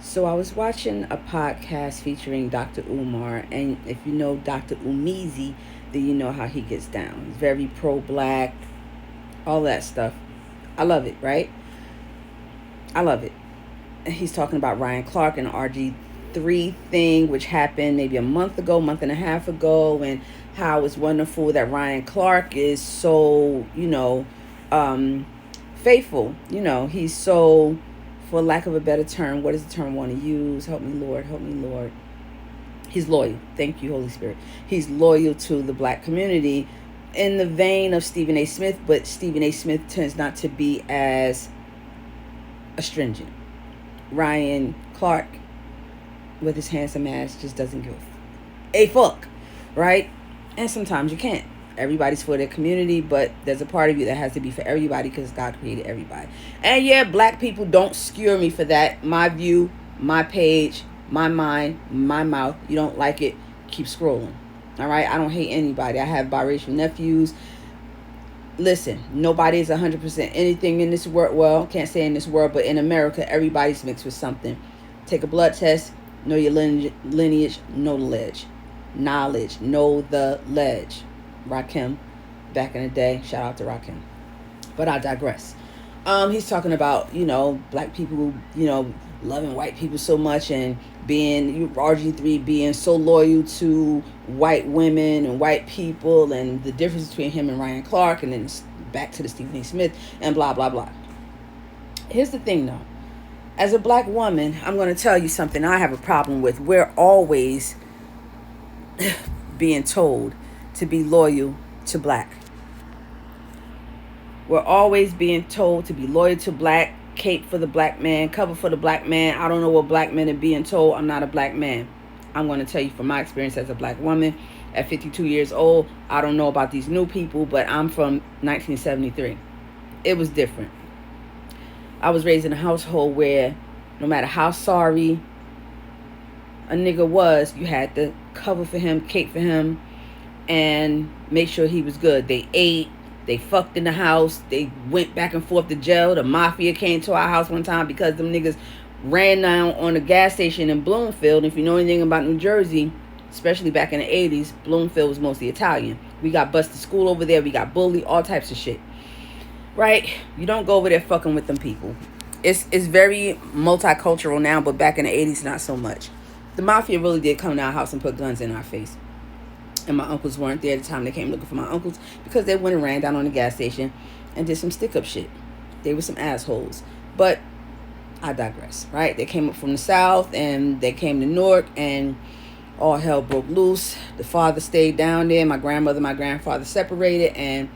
So I was watching a podcast featuring Dr. Umar, and if you know Dr. Umizi, then you know how he gets down. He's very pro-black, all that stuff. I love it, right? I love it. And he's talking about Ryan Clark and the RG3 thing, which happened maybe a month ago, month and a half ago, and how it's wonderful that Ryan Clark is so, um, faithful. He's so, for lack of a better term, what is the term I want to use? Help me, Lord. Help me, Lord. He's loyal. Thank you, Holy Spirit. He's loyal to the black community in the vein of Stephen A. Smith, but Stephen A. Smith tends not to be as astringent. Ryan Clark, with his handsome ass, just doesn't give a fuck, right? And sometimes you can't. Everybody's for their community, but there's a part of you that has to be for everybody because God created everybody. And yeah, black people, don't skewer me for that. My view, my page, my mind, my mouth. You don't like it, keep scrolling. All right? I don't hate anybody. I have biracial nephews. Listen, nobody is 100% anything in this world. Well, can't say in this world, but in America, everybody's mixed with something. Take a blood test, know your lineage, know the ledge. Knowledge, know the ledge. Rakim, back in the day. Shout out to Rakim. But I digress. He's talking about, black people, loving white people so much and being RG3 being so loyal to white women and white people and the difference between him and Ryan Clark and then back to the Stephen A. Smith and blah, blah, blah. Here's the thing though. As a black woman, I'm going to tell you something I have a problem with. We're always being told to be loyal to black. We're always being told to be loyal to black, cape for the black man, cover for the black man. I don't know what black men are being told. I'm not a black man. I'm going to tell you from my experience as a black woman at 52 years old. I don't know about these new people, but I'm from 1973. It was different. I was raised in a household where no matter how sorry a nigga was, you had to cover for him, cape for him, and make sure he was good. They ate. They fucked in the house. They went back and forth to jail. The mafia came to our house one time because them niggas ran down on a gas station in Bloomfield. If you know anything about New Jersey, especially back in the 80s, Bloomfield was mostly Italian. We got busted school over there. We got bullied, all types of shit. Right? You don't go over there fucking with them people. It's very multicultural now, but back in the 80s, not so much. The mafia really did come to our house and put guns in our face. And my uncles weren't there at the time. They came looking for my uncles because they went and ran down on the gas station and did some stick-up shit. They were some assholes. But I digress, right? They came up from the south and they came to Newark and all hell broke loose. The father stayed down there. My grandmother, my grandfather separated, and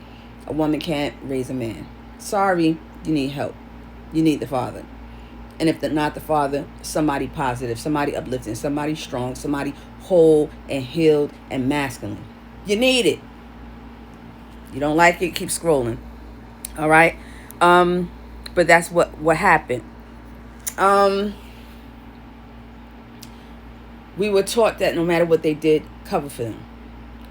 a woman can't raise a man. Sorry, you need help. You need the father. And if not the father, somebody positive, somebody uplifting, somebody strong, somebody whole and healed and masculine. You need it. You don't like it, keep scrolling. All right? But that's what happened. We were taught that no matter what they did, cover for them.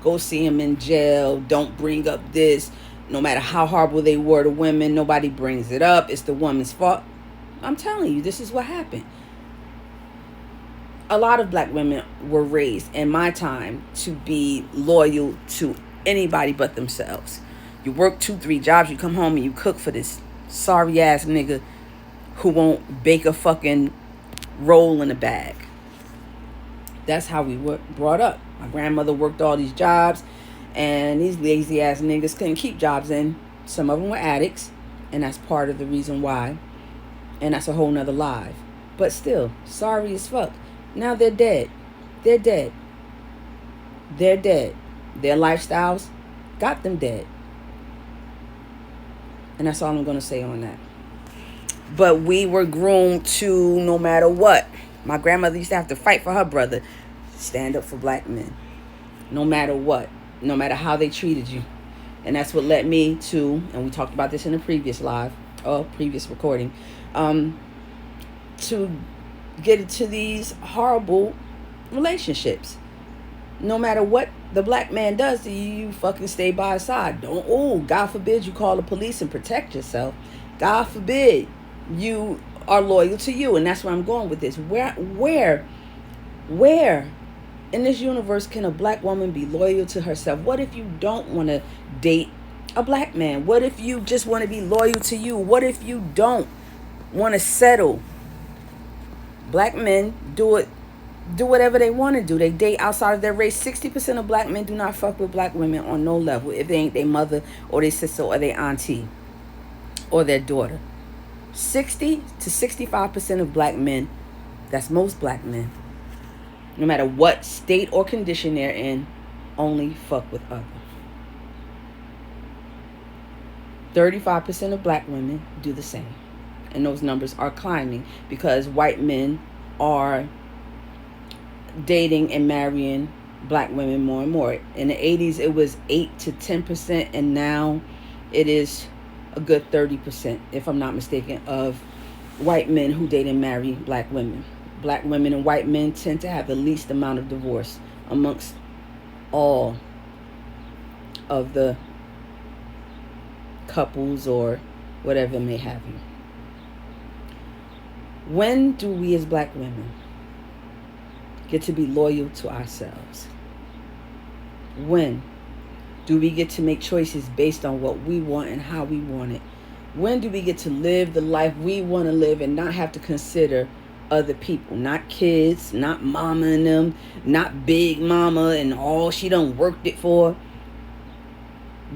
Go see them in jail. Don't bring up this. No matter how horrible they were to women, nobody brings it up. It's the woman's fault. I'm telling you, this is what happened. A lot of black women were raised in my time to be loyal to anybody but themselves. You work 2-3 jobs, you come home and you cook for this sorry ass nigga who won't bake a fucking roll in a bag. That's how we were brought up. My grandmother worked all these jobs, and these lazy ass niggas couldn't keep jobs in. Some of them were addicts, and that's part of the reason why. And that's a whole nother live. But still, sorry as fuck. Now they're dead. They're dead. They're dead. Their lifestyles got them dead. And that's all I'm going to say on that. But we were groomed to, no matter what. My grandmother used to have to fight for her brother. Stand up for black men. No matter what. No matter how they treated you. And that's what led me to, and we talked about this in a previous live, or previous recording, to get into these horrible relationships. No matter what the black man does to you, you fucking stay by his side. God forbid you call the police and protect yourself. God forbid you are loyal to you. And that's where I'm going with this. Where in this universe can a black woman be loyal to herself? What if you don't want to date a black man? What if you just want to be loyal to you? What if you don't want to settle? Black men do whatever they want to do. They date outside of their race. 60% of black men do not fuck with black women on no level if they ain't their mother or their sister or their auntie or their daughter. 60 to 65% of black men, that's most black men, no matter what state or condition they're in, only fuck with others. 35% of black women do the same. And those numbers are climbing because white men are dating and marrying black women more and more. In the 80s, it was 8 to 10%, and now it is a good 30%, if I'm not mistaken, of white men who date and marry black women. Black women and white men tend to have the least amount of divorce amongst all of the couples or whatever may have you. When do we as black women get to be loyal to ourselves? When do we get to make choices based on what we want and how we want it? When do we get to live the life we want to live and not have to consider other people? Not kids, not mama and them, not big mama and all she done worked it for.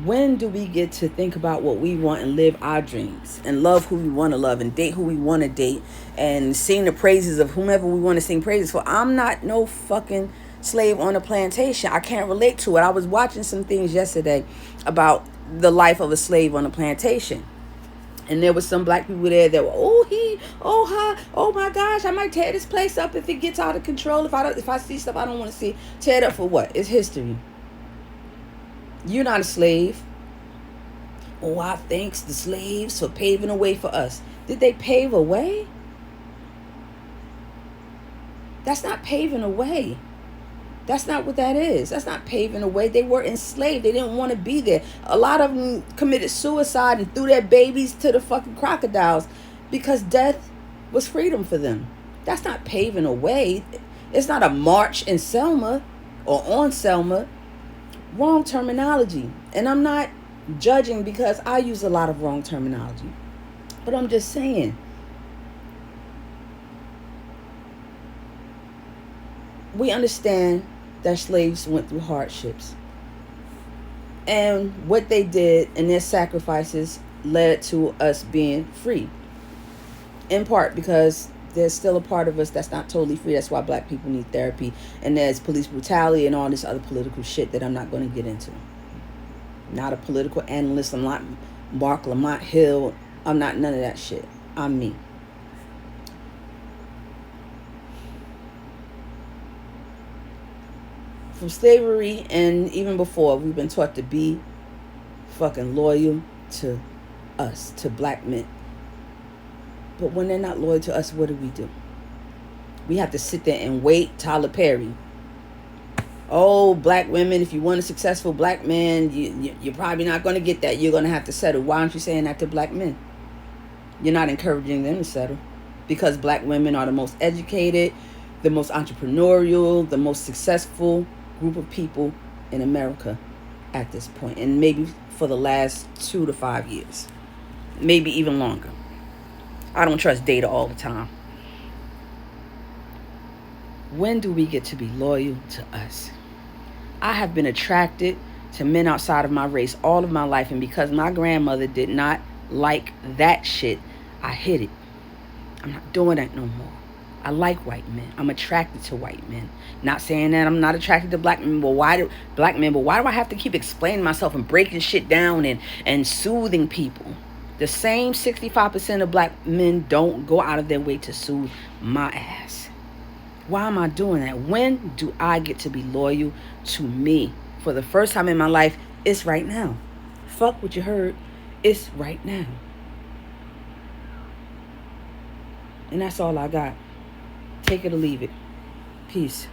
When do we get to think about what we want and live our dreams and love who we want to love and date who we want to date and sing the praises of whomever we want to sing praises for? I'm not no fucking slave on a plantation. I can't relate to it. I was watching some things yesterday about the life of a slave on a plantation. And there was some black people there that were, oh my gosh, I might tear this place up if it gets out of control. If I see stuff I don't want to see, tear it up for what? It's history. You're not a slave. Oh, I thanks the slaves for paving a way for us. Did they pave a way? That's not paving a way. That's not what that is. That's not paving a way. They were enslaved. They didn't want to be there. A lot of them committed suicide and threw their babies to the fucking crocodiles because death was freedom for them. That's not paving a way. It's not a march in Selma or on Selma. Wrong terminology. And I'm not judging because I use a lot of wrong terminology. But I'm just saying, we understand that slaves went through hardships. And what they did and their sacrifices led to us being free. In part because there's still a part of us that's not totally free. That's why black people need therapy. And there's police brutality and all this other political shit that I'm not going to get into. Not a political analyst. I'm not Mark Lamont Hill. I'm not none of that shit. I'm me. From slavery and even before, we've been taught to be fucking loyal to us, to black men. But when they're not loyal to us, what do? We have to sit there and wait. Tyler Perry. Oh, black women, if you want a successful black man, you're probably not going to get that. You're going to have to settle. Why aren't you saying that to black men? You're not encouraging them to settle. Because black women are the most educated, the most entrepreneurial, the most successful group of people in America at this point. And maybe for the last 2 to 5 years. Maybe even longer. I don't trust data all the time. When do we get to be loyal to us? I have been attracted to men outside of my race all of my life. And because my grandmother did not like that shit, I hid it. I'm not doing that no more. I like white men. I'm attracted to white men. Not saying that I'm not attracted to black men, but why do I have to keep explaining myself and breaking shit down and soothing people? The same 65% of black men don't go out of their way to soothe my ass. Why am I doing that? When do I get to be loyal to me? For the first time in my life, it's right now. Fuck what you heard. It's right now. And that's all I got. Take it or leave it. Peace.